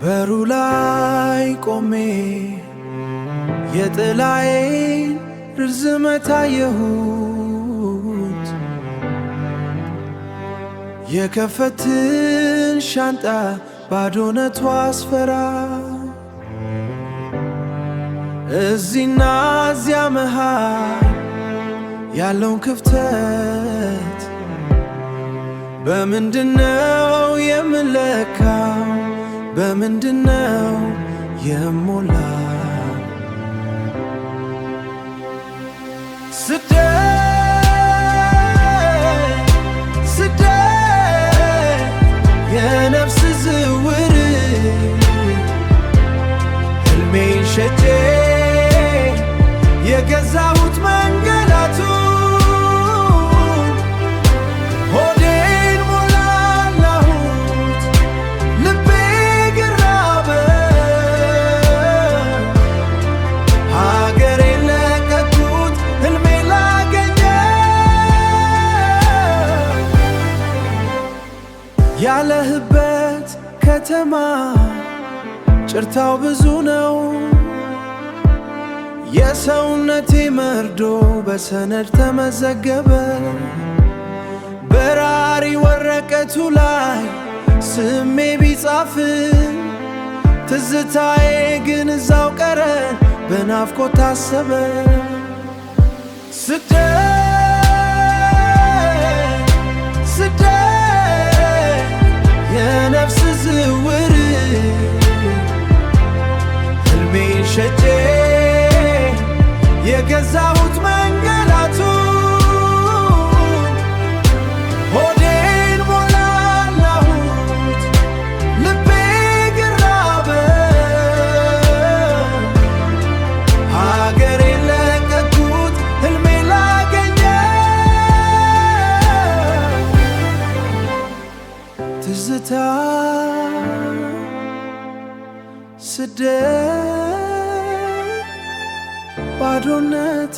በሩ ላይ ቆሜ የጥላዬን ርዝመት አየሁት። የከፈትን ሻንጣ ባዶነቱ አስፈራ። እዚህና እዚያ መሃል ያለውን ክፍተት በምንድነው የምለካው? በምንድነው የሞላው? ስደት የነፍስ ዝውውር ሕልሜን ሸጬ የገዛሁት መንገላቱ ሆዴን ሞላላሁት ልቤ ግራበ ሀገሬን ለቀኩት ሕልሜ ላገኘ ያለህበት ከተማ ጭርታው ብዙ ነው። የሰውነቴ መርዶ በሰነድ ተመዘገበ። በራሪ ወረቀቱ ላይ ስሜ ቢጻፍ ትዝታዬ ግን እዛው ቀረ በናፍቆት ታሰበ። ስደት የነፍስ ዝውውር ሕልሜን ሸጬ የገዛሁት መንገላቱ ሆዴን ሞላላሁት ልቤ ግራበ ሀገሬን ለቀኩት ሕልሜ ላገኘ ትዝታ ስደት ባዶነት